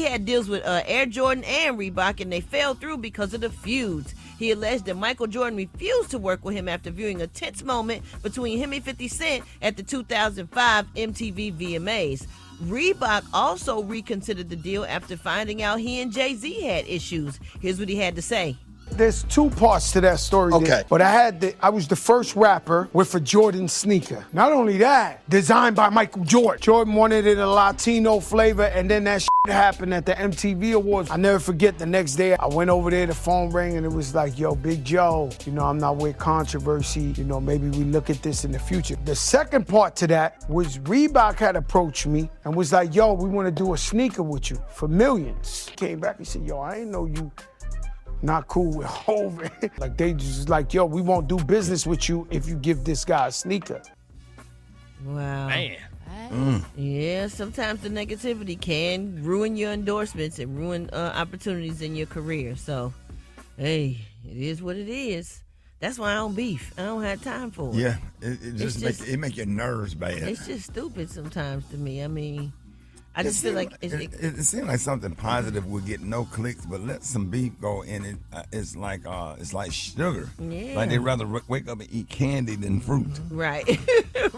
[SPEAKER 5] had deals with Air Jordan and Reebok, and they fell through because of the feuds. He alleged that Michael Jordan refused to work with him after viewing a tense moment between him and 50 Cent at the 2005 MTV VMAs. Reebok also reconsidered the deal after finding out he and Jay-Z had issues. Here's what he had to say.
[SPEAKER 18] There's two parts to that story.
[SPEAKER 19] Okay.
[SPEAKER 18] But I was the first rapper with a Jordan sneaker. Not only that, designed by Michael Jordan. Jordan wanted it a Latino flavor, and then that shit happened at the MTV Awards. I never forget, the next day I went over there, the phone rang, and it was like, yo, Big Joe, I'm not with controversy. Maybe we look at this in the future. The second part to that was Reebok had approached me and was like, yo, we want to do a sneaker with you for millions. Came back and said, yo, I ain't know you not cool with Hov. Like, they just like, yo, we won't do business with you if you give this guy a sneaker.
[SPEAKER 5] Wow.
[SPEAKER 7] Man.
[SPEAKER 5] Yeah, sometimes the negativity can ruin your endorsements and ruin opportunities in your career. So, hey, it is what it is. That's why I don't beef. I don't have time for it.
[SPEAKER 4] Yeah, it make your nerves bad.
[SPEAKER 5] It's just stupid sometimes to me. I mean, I just feel like
[SPEAKER 4] it seems like something positive would get no clicks, but let some beef go in it. It's like sugar.
[SPEAKER 5] Yeah.
[SPEAKER 4] Like they'd rather wake up and eat candy than fruit.
[SPEAKER 5] Right,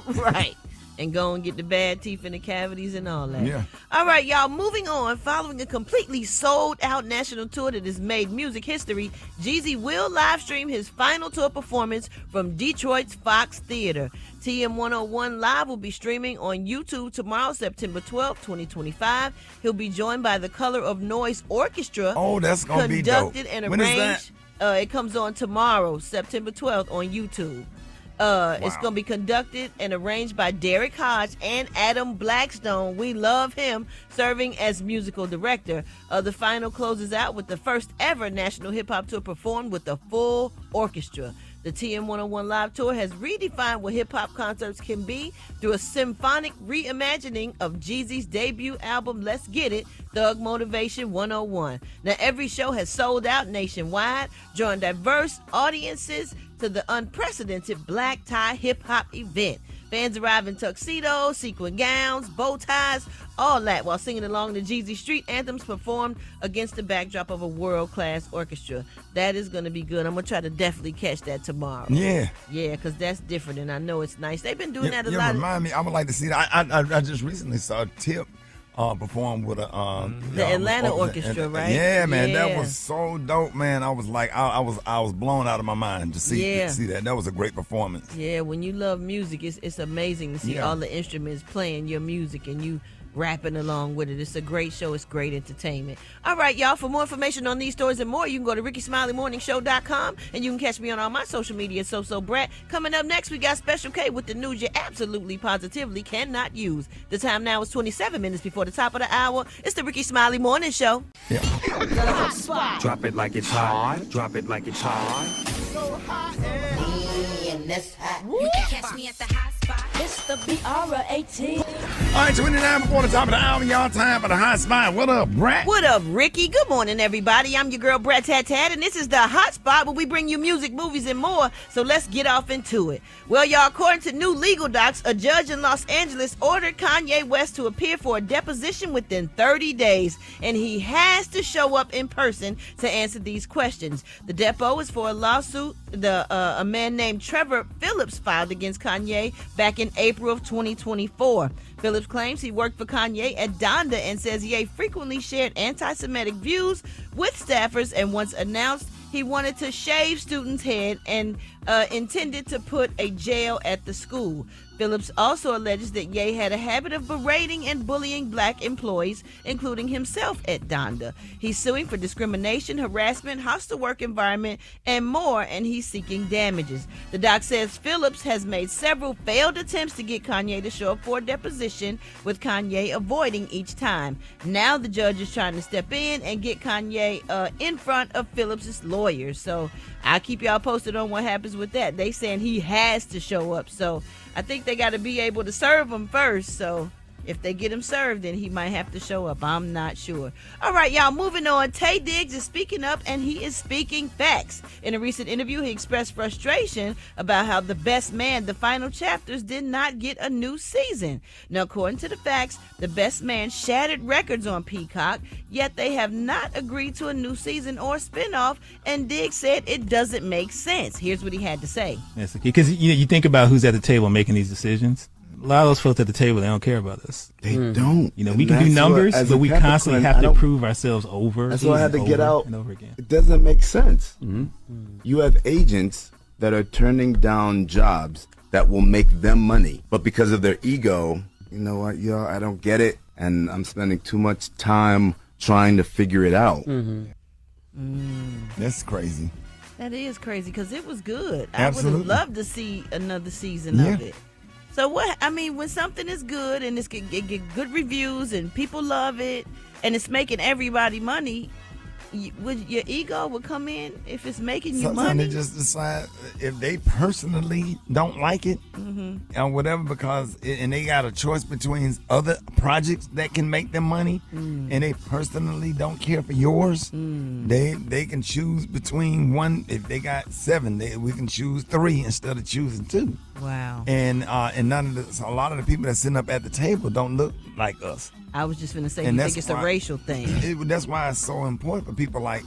[SPEAKER 5] right. And go and get the bad teeth and the cavities and all that.
[SPEAKER 4] Yeah.
[SPEAKER 5] All right, y'all, moving on. Following a completely sold-out national tour that has made music history, Jeezy will live stream his final tour performance from Detroit's Fox Theater. TM 101 Live will be streaming on YouTube tomorrow, September 12th, 2025. He'll be joined by the Color of Noise Orchestra.
[SPEAKER 4] Oh, that's going to be dope.
[SPEAKER 5] Conducted and
[SPEAKER 4] When is
[SPEAKER 5] arranged.
[SPEAKER 4] that?
[SPEAKER 5] It comes on tomorrow, September 12th on YouTube. It's going to be conducted and arranged by Derek Hodge and Adam Blackstone. We love him, serving as musical director. The final closes out with the first ever national hip-hop tour performed with a full orchestra. The TM 101 Live Tour has redefined what hip-hop concerts can be through a symphonic reimagining of Jeezy's debut album, Let's Get It, Thug Motivation 101. Now, every show has sold out nationwide, drawing diverse audiences to the unprecedented black tie hip-hop event. Fans arrive in tuxedos, sequin gowns, bow ties, all that while singing along the Jeezy street anthems performed against the backdrop of a world-class orchestra. That is going to be good. I'm going to try to definitely catch that tomorrow.
[SPEAKER 4] Yeah.
[SPEAKER 5] Yeah, because that's different, and I know it's nice. They've been doing that a lot.
[SPEAKER 4] Remind me, I would like to see that. I just recently saw Tip perform with
[SPEAKER 5] the Atlanta Orchestra, right?
[SPEAKER 4] Yeah, man,
[SPEAKER 5] Yeah.
[SPEAKER 4] that was so dope, man. I was like, I was blown out of my mind to see that. That was a great performance.
[SPEAKER 5] Yeah, when you love music, it's amazing to see
[SPEAKER 4] Yeah.
[SPEAKER 5] all the instruments playing your music and you rapping along with it. It's a great show. It's great entertainment. All right, y'all, for more information on these stories and more, you can go to RickeySmileyMorningShow.com, and you can catch me on all my social media, So Brat. Coming up next, we got Special K with the news you absolutely, positively cannot use. The time now is 27 minutes before the top of the hour. It's the Rickey Smiley Morning Show.
[SPEAKER 4] Yeah.
[SPEAKER 2] Drop it like it's hot. Drop it like it's hot.
[SPEAKER 1] You can catch me at the hot spot. It's the BR18.
[SPEAKER 4] All right, 29 before the top of the hour, y'all. Time for the hot spot. What up, Brat?
[SPEAKER 5] What up, Ricky? Good morning, everybody. I'm your girl, Brat Tat Tat, and this is the hot spot where we bring you music, movies, and more. So let's get off into it. Well, y'all, according to new legal docs, a judge in Los Angeles ordered Kanye West to appear for a deposition within 30 days, and he has to show up in person to answer these questions. The depo is for a lawsuit a man named Trevor Phillips filed against Kanye back in April of 2024. Phillips claims he worked for Kanye at Donda and says he frequently shared anti-Semitic views with staffers and once announced he wanted to shave students' head and intended to put a jail at the school. Phillips also alleges that Ye had a habit of berating and bullying black employees, including himself at Donda. He's suing for discrimination, harassment, hostile work environment, and more, and he's seeking damages. The doc says Phillips has made several failed attempts to get Kanye to show up for a deposition, with Kanye avoiding each time. Now the judge is trying to step in and get Kanye in front of Phillips' lawyers. So I'll keep y'all posted on what happens with that. They saying he has to show up, so I think they got to be able to serve him first. So if they get him served, then he might have to show up. I'm not sure. All right, y'all, moving on. Tay Diggs is speaking up, and he is speaking facts. In a recent interview, he expressed frustration about how The Best Man, the final chapters, did not get a new season. Now, according to the facts, The Best Man shattered records on Peacock, yet they have not agreed to a new season or spinoff, and Diggs said it doesn't make sense. Here's what he had to say.
[SPEAKER 19] Yes, because you think about who's at the table making these decisions. A lot of those folks at the table, they don't care about us.
[SPEAKER 20] They don't.
[SPEAKER 19] You know, we can do numbers, but we constantly have to prove ourselves over.
[SPEAKER 20] That's why I had to get out
[SPEAKER 19] and over again.
[SPEAKER 20] It doesn't make sense. You have agents that are turning down jobs that will make them money, but because of their ego, you know what, y'all, I don't get it, and I'm spending too much time trying to figure it out.
[SPEAKER 4] That's crazy.
[SPEAKER 5] That is crazy because it was good.
[SPEAKER 4] Absolutely.
[SPEAKER 5] I would have loved to see another season of it. So what? I mean, when something is good and it get good reviews and people love it and it's making everybody money, your ego would come in if it's making you
[SPEAKER 4] Sometimes
[SPEAKER 5] money.
[SPEAKER 4] they just decide if they personally don't like it or whatever, and they got a choice between other projects that can make them money, and they personally don't care for yours. They can choose between one. If they got 7, we can choose 3 instead of choosing 2.
[SPEAKER 5] Wow.
[SPEAKER 4] And a lot of the people that's sitting up at the table don't look like us.
[SPEAKER 5] I was just going to say,
[SPEAKER 4] And
[SPEAKER 5] you
[SPEAKER 4] that's
[SPEAKER 5] think it's a
[SPEAKER 4] why-
[SPEAKER 5] racial thing.
[SPEAKER 4] That's why it's so important for people like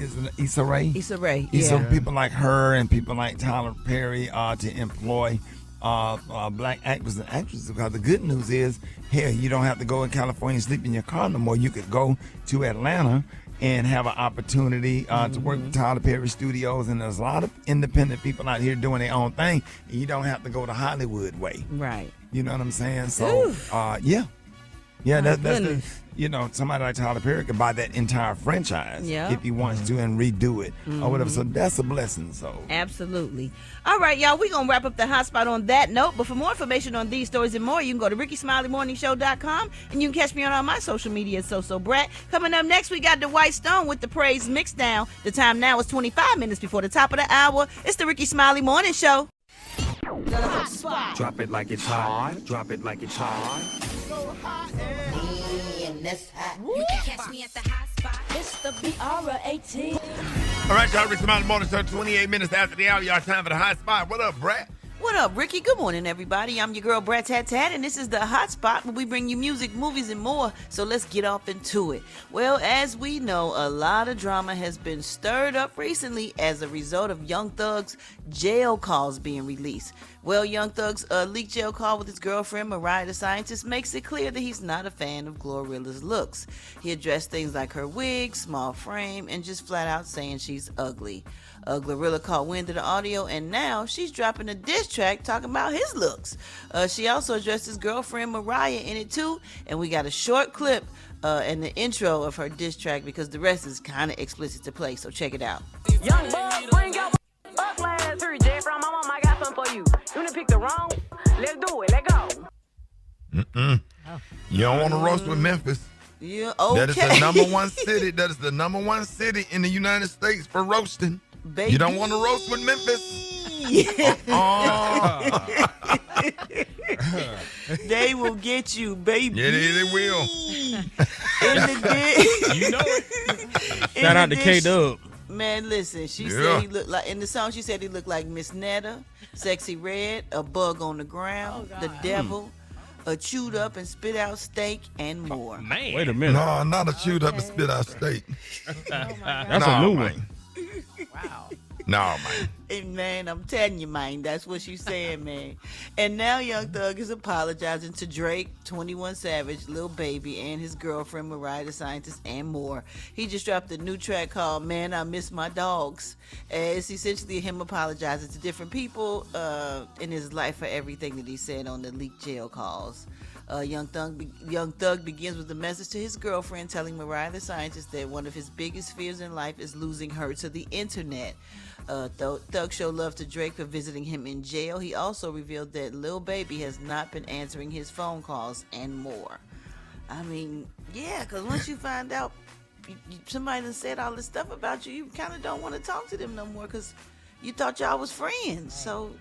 [SPEAKER 4] isn't it Issa Rae?
[SPEAKER 5] Issa Rae,
[SPEAKER 4] So
[SPEAKER 5] yeah.
[SPEAKER 4] people like her and people like Tyler Perry to employ black actors and actresses, because the good news is, hell, you don't have to go in California and sleep in your car no more. You could go to Atlanta and have an opportunity to work with Tyler Perry Studios, and there's a lot of independent people out here doing their own thing, and you don't have to go the Hollywood way.
[SPEAKER 5] Right.
[SPEAKER 4] You know what I'm saying? So, yeah. Yeah, that's
[SPEAKER 5] goodness.
[SPEAKER 4] somebody like Tyler Perry could buy that entire franchise if he wants to and redo it or whatever. So that's a blessing. So
[SPEAKER 5] Absolutely. All right, y'all, we're going to wrap up the hot spot on that note. But for more information on these stories and more, you can go to RickeySmileyMorningShow.com, and you can catch me on all my social media, So Brat. Coming up next, we got the White Stone with the Praise Mixdown. The time now is 25 minutes before the top of the hour. It's the Rickey Smiley Morning Show.
[SPEAKER 2] The hot spot. Drop it like it's hot. Drop it like it's hot.
[SPEAKER 1] You can catch me at the hot spot. It's the BR18.
[SPEAKER 4] all right, y'all, Rickey Smiley Morning Show, 28 minutes after the hour. Y'all time for the hot spot. What up, Brat?
[SPEAKER 5] What up, Ricky? Good morning, everybody. I'm your girl, Brat Tat Tat, and this is the Hot Spot where we bring you music, movies, and more. So let's get off into it. Well, as we know, a lot of drama has been stirred up recently as a result of Young Thug's jail calls being released. Well, Young Thug's leaked jail call with his girlfriend, Mariah the Scientist, makes it clear that he's not a fan of Glorilla's looks. He addressed things like her wig, small frame, and just flat out saying she's ugly. Glorilla caught wind of the audio, and now she's dropping a diss track talking about his looks. She also addressed his girlfriend Mariah in it too, and we got a short clip and the intro of her diss track because the rest is kind of explicit to play, so check it out.
[SPEAKER 21] Young Bug, bring your up last here, Jay from my mom. I got something for you. You wanna pick the wrong? Let's do it. Let go.
[SPEAKER 4] You don't want to roast with Memphis.
[SPEAKER 5] Yeah, okay.
[SPEAKER 4] That is the number one city. That is the number one city in the United States for roasting.
[SPEAKER 5] Baby.
[SPEAKER 4] You don't want to roast with Memphis.
[SPEAKER 5] They will get you, baby.
[SPEAKER 4] Yeah, they will.
[SPEAKER 7] You know it. Shout out to K-Dub.
[SPEAKER 5] Man, listen, she said he looked like, in the song she said he looked like Miss Netta, Sexy Red, a bug on the ground, the devil, a chewed up and spit out steak, and more.
[SPEAKER 7] Man. Wait a minute.
[SPEAKER 4] No, not a chewed up and spit out steak.
[SPEAKER 7] That's a new one.
[SPEAKER 5] Wow.
[SPEAKER 4] No, man.
[SPEAKER 5] Hey, man, I'm telling you, man, that's what she's saying, man. And now Young Thug is apologizing to Drake, 21 Savage, Lil Baby, and his girlfriend Mariah the Scientist, and more. He just dropped a new track called Man, I Miss My Dogs. It's essentially him apologizing to different people in his life for everything that he said on the leaked jail calls. Young Thug begins with a message to his girlfriend telling Mariah the Scientist that one of his biggest fears in life is losing her to the internet. Thug showed love to Drake for visiting him in jail. He also revealed that Lil Baby has not been answering his phone calls and more. I mean, yeah, because once you find out somebody done said all this stuff about you, you kind of don't want to talk to them no more because you thought y'all was friends. So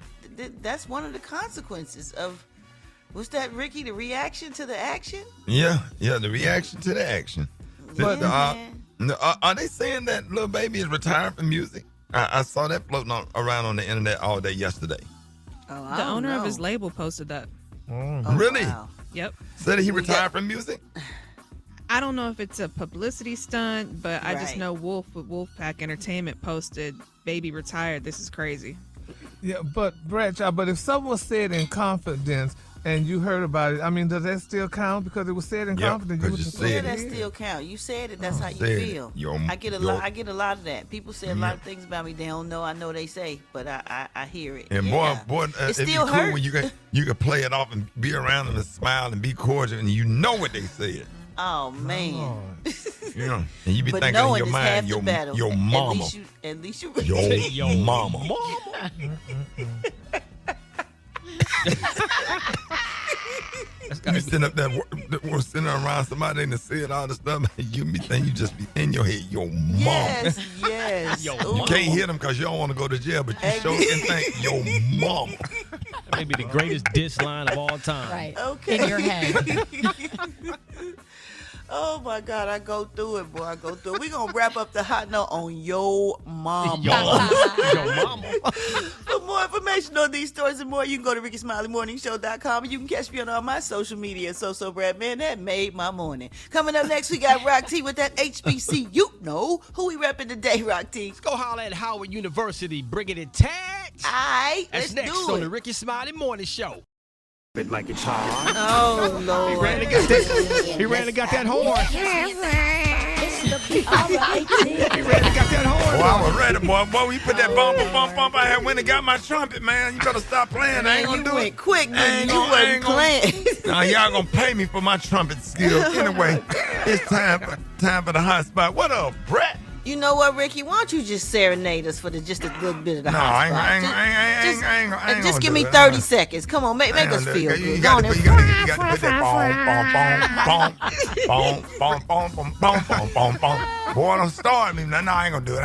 [SPEAKER 5] that's one of the consequences of What's that, Ricky? The reaction to the action?
[SPEAKER 4] Yeah, the reaction to the action.
[SPEAKER 5] But,
[SPEAKER 4] are they saying that Lil Baby is retiring from music? I saw that floating around on the internet all day yesterday.
[SPEAKER 5] Oh,
[SPEAKER 14] The owner of his label posted that.
[SPEAKER 4] Really?
[SPEAKER 5] Wow.
[SPEAKER 14] Yep.
[SPEAKER 4] Said he retired from music?
[SPEAKER 14] I don't know if it's a publicity stunt, but I just
[SPEAKER 5] Right.
[SPEAKER 14] know Wolf with Wolfpack Entertainment posted, "Baby retired. This is crazy."
[SPEAKER 10] Yeah, but Bradshaw, but if someone said in confidence and you heard about it, I mean, does that still count because it was said in confidence?
[SPEAKER 4] because
[SPEAKER 10] would
[SPEAKER 4] you
[SPEAKER 10] just
[SPEAKER 4] said
[SPEAKER 5] Yeah,
[SPEAKER 4] it.
[SPEAKER 5] that still count. You said it. That's how you
[SPEAKER 4] said it.
[SPEAKER 5] feel.
[SPEAKER 4] I
[SPEAKER 5] get a lot of that. People say a lot of things about me. They don't know. I know they say, but I hear it.
[SPEAKER 4] And
[SPEAKER 5] yeah.
[SPEAKER 4] boy,
[SPEAKER 5] it
[SPEAKER 4] it'd be
[SPEAKER 5] still
[SPEAKER 4] cool
[SPEAKER 5] hurt.
[SPEAKER 4] when you can play it off and be around them and smile and be cordial and you know what they said.
[SPEAKER 5] Oh man.
[SPEAKER 4] You know, and you be
[SPEAKER 5] But
[SPEAKER 4] thinking in
[SPEAKER 5] knowing
[SPEAKER 4] your
[SPEAKER 5] is half
[SPEAKER 4] mind,
[SPEAKER 5] the battle.
[SPEAKER 4] your
[SPEAKER 5] At
[SPEAKER 4] mama.
[SPEAKER 5] least you
[SPEAKER 4] Your mama. You sitting up there, sitting around somebody and said all this stuff, you be thinking you just be in your head, your mama.
[SPEAKER 5] Yes.
[SPEAKER 4] You can't hear them because you don't want to go to jail, but you sure can think your mama.
[SPEAKER 7] That may be the greatest diss line of all time.
[SPEAKER 8] Right.
[SPEAKER 5] Okay.
[SPEAKER 8] In your head.
[SPEAKER 5] Oh my God, I go through it, boy. I go through it. We're going to wrap up the hot note on Yo Mama.
[SPEAKER 7] Yo mama.
[SPEAKER 5] For more information on these stories and more, you can go to RickySmileyMorningShow.com and you can catch me on all my social media. So Brad, man, that made my morning. Coming up next, we got Rock T with that HBC. You know who we repping today, Rock T.
[SPEAKER 7] Let's go holler at Howard University, bringing it tagged.
[SPEAKER 5] All right,
[SPEAKER 7] That's
[SPEAKER 5] let's
[SPEAKER 7] next
[SPEAKER 5] do
[SPEAKER 7] on
[SPEAKER 5] it.
[SPEAKER 7] the Ricky Smiley Morning Show.
[SPEAKER 2] It like it's hard.
[SPEAKER 5] Oh, Lord.
[SPEAKER 7] He ran and got that horn. He ran and got that horn.
[SPEAKER 4] Oh, I was ready, boy. Boy, we put that bump. I had went and got my trumpet, man. You better stop playing. I ain't gonna do
[SPEAKER 5] went
[SPEAKER 4] it.
[SPEAKER 5] quick, man. You wasn't playing.
[SPEAKER 4] Now y'all gonna pay me for my trumpet skills. Anyway, it's time for the hot spot. What up, Brat?
[SPEAKER 5] You know what, Ricky? Why don't you just serenade us for just a little bit of the
[SPEAKER 4] No,
[SPEAKER 5] hot
[SPEAKER 4] I ain't
[SPEAKER 5] spot?
[SPEAKER 4] gonna
[SPEAKER 5] Just
[SPEAKER 4] do
[SPEAKER 5] give me
[SPEAKER 4] it.
[SPEAKER 5] 30 seconds. Come on, make us feel good.
[SPEAKER 4] You
[SPEAKER 5] Go
[SPEAKER 4] got
[SPEAKER 5] on
[SPEAKER 4] to
[SPEAKER 5] there.
[SPEAKER 4] put that boom. Boy, don't start me. No, I ain't gonna do it.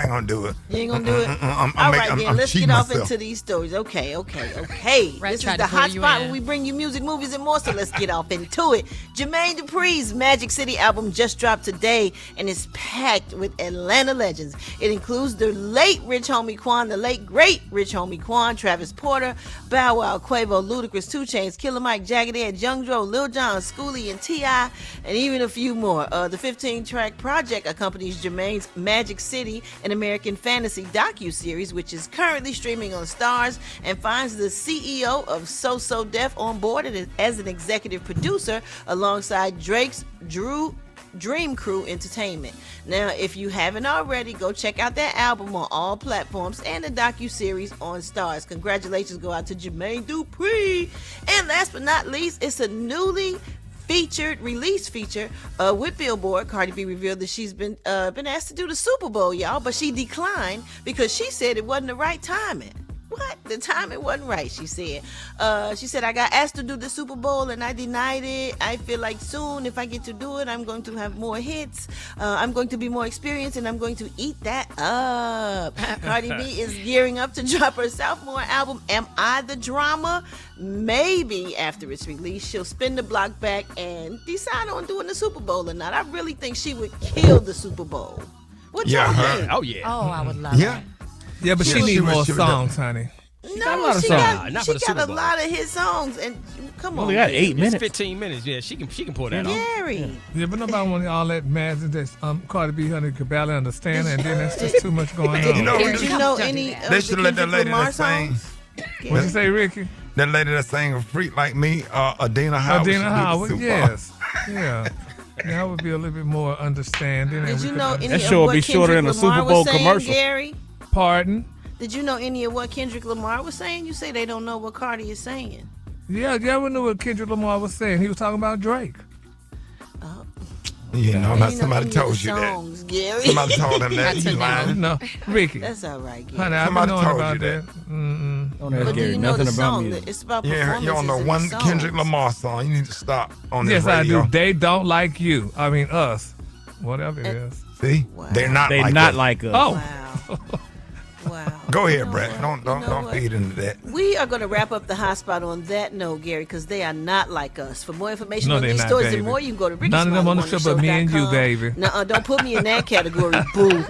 [SPEAKER 5] You ain't gonna do it? All right, then. Let's get off into these stories. Okay.
[SPEAKER 8] Right,
[SPEAKER 5] This
[SPEAKER 8] try
[SPEAKER 5] is
[SPEAKER 8] to
[SPEAKER 5] the
[SPEAKER 8] pull
[SPEAKER 5] hot
[SPEAKER 8] you
[SPEAKER 5] spot
[SPEAKER 8] in.
[SPEAKER 5] where we bring you music, movies, and more, so let's get off into it. Jermaine Dupri's Magic City album just dropped today and is packed with Atlanta legends. It includes the late Rich Homie Quan, the late great Rich Homie Quan, Travis Porter, Bow Wow, Quavo, Ludacris, 2 Chainz, Killer Mike, Jagged Edge, Young Dro, Lil Jon, Schoolie, and T.I., and even a few more. The 15-track project accompanies Jermaine's Magic City, an American fantasy docuseries, which is currently streaming on Stars, and finds the CEO of So Def on board as an executive producer alongside Drake's Dream Crew Entertainment. Now, if you haven't already, go check out that album on all platforms and the docuseries on Stars. Congratulations go out to Jermaine Dupri. And last but not least, it's a newly release feature with Billboard. Cardi B revealed that she's been asked to do the Super Bowl, y'all, but she declined because she said it wasn't the right timing. What? The timing wasn't right, she said. She said, I got asked to do the Super Bowl and I denied it. I feel like soon, if I get to do it, I'm going to have more hits. I'm going to be more experienced and I'm going to eat that up. Cardi B is gearing up to drop her sophomore album, Am I the Drama? Maybe after its release, she'll spin the block back and decide on doing the Super Bowl or not. I really think she would kill the Super Bowl. What y'all think?
[SPEAKER 7] Oh, yeah.
[SPEAKER 8] Oh, I would love that.
[SPEAKER 10] Yeah, but she needs more songs, honey.
[SPEAKER 5] No,
[SPEAKER 7] got a lot of
[SPEAKER 5] she
[SPEAKER 7] songs. Not for the
[SPEAKER 5] got
[SPEAKER 7] Super
[SPEAKER 5] a
[SPEAKER 7] Bowl.
[SPEAKER 5] lot of hit songs, and come on,
[SPEAKER 19] Only got 8 minutes.
[SPEAKER 7] It's 15 minutes. Yeah, she can pull that off.
[SPEAKER 5] Gary.
[SPEAKER 10] Yeah, but nobody want all that magic that Cardi B, honey, could barely understand, and then there's just too much going on.
[SPEAKER 4] You know,
[SPEAKER 5] Did you know any of
[SPEAKER 4] they
[SPEAKER 5] the
[SPEAKER 4] should let that
[SPEAKER 5] Kendrick
[SPEAKER 4] lady
[SPEAKER 5] Lamar
[SPEAKER 4] that sang.
[SPEAKER 5] songs?
[SPEAKER 10] What'd you say, Ricky?
[SPEAKER 4] That lady that sang A Freak Like Me, Adina Howard.
[SPEAKER 10] Adina
[SPEAKER 4] should do the
[SPEAKER 10] Howard,
[SPEAKER 4] Super Bowl.
[SPEAKER 10] yes. Yeah. Yeah, I would be a little bit more understanding.
[SPEAKER 5] Did you know any
[SPEAKER 19] That
[SPEAKER 5] of
[SPEAKER 19] show will
[SPEAKER 5] what
[SPEAKER 19] be shorter
[SPEAKER 5] Kendrick
[SPEAKER 19] than a
[SPEAKER 5] Lamar
[SPEAKER 19] Super Bowl
[SPEAKER 5] was saying,
[SPEAKER 19] commercial.
[SPEAKER 5] Gary?
[SPEAKER 10] Pardon?
[SPEAKER 5] Did you know any of what Kendrick Lamar was saying? You say they don't know what Cardi is saying.
[SPEAKER 10] Yeah, you ever knew what Kendrick Lamar was saying? He was talking about Drake.
[SPEAKER 4] You know,
[SPEAKER 5] You know
[SPEAKER 4] somebody
[SPEAKER 5] any
[SPEAKER 4] told
[SPEAKER 5] of the
[SPEAKER 4] you that.
[SPEAKER 5] songs, Gary.
[SPEAKER 4] Somebody told him that.
[SPEAKER 8] Got to
[SPEAKER 4] He
[SPEAKER 8] know.
[SPEAKER 4] lying.
[SPEAKER 10] No, Ricky.
[SPEAKER 5] That's all right, Gary.
[SPEAKER 10] Honey, I've been
[SPEAKER 4] Somebody
[SPEAKER 10] knowing
[SPEAKER 4] told
[SPEAKER 10] about
[SPEAKER 4] you
[SPEAKER 10] that.
[SPEAKER 4] that.
[SPEAKER 19] Don't ask
[SPEAKER 5] But do
[SPEAKER 19] Gary
[SPEAKER 5] you know
[SPEAKER 19] nothing
[SPEAKER 5] the
[SPEAKER 19] about
[SPEAKER 5] song?
[SPEAKER 19] music.
[SPEAKER 5] It's about
[SPEAKER 4] Yeah,
[SPEAKER 5] performances
[SPEAKER 4] you don't know
[SPEAKER 5] in
[SPEAKER 4] one
[SPEAKER 5] the songs.
[SPEAKER 4] Kendrick Lamar song. You need to stop on this
[SPEAKER 10] Yes, I
[SPEAKER 4] radio.
[SPEAKER 10] do. They don't like you. I mean, us. Whatever it is.
[SPEAKER 4] See?
[SPEAKER 5] Wow.
[SPEAKER 4] They're not
[SPEAKER 19] They
[SPEAKER 4] like
[SPEAKER 19] not
[SPEAKER 4] us.
[SPEAKER 19] like us.
[SPEAKER 10] Oh.
[SPEAKER 5] Wow. Wow.
[SPEAKER 4] Go ahead, Brat. Don't feed into that.
[SPEAKER 5] We are going to wrap up the hot spot on that note, Gary, because they are not like us. For more information
[SPEAKER 10] No,
[SPEAKER 5] on
[SPEAKER 10] they're
[SPEAKER 5] these
[SPEAKER 10] not,
[SPEAKER 5] stories
[SPEAKER 10] baby.
[SPEAKER 5] and more, you can go to Rickey
[SPEAKER 10] None of them on the
[SPEAKER 5] Smiley
[SPEAKER 10] show but me and you, baby.
[SPEAKER 5] Nuh-uh, don't put me in that category, boo.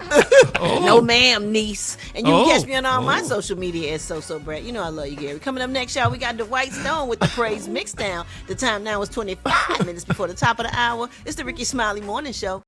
[SPEAKER 5] No, ma'am, niece. And you can catch me on all my social media at So Brat. You know I love you, Gary. Coming up next, y'all, we got the White Stone with the Praise Mixdown. The time now is 25 minutes before the top of the hour. It's the Rickey Smiley Morning Show.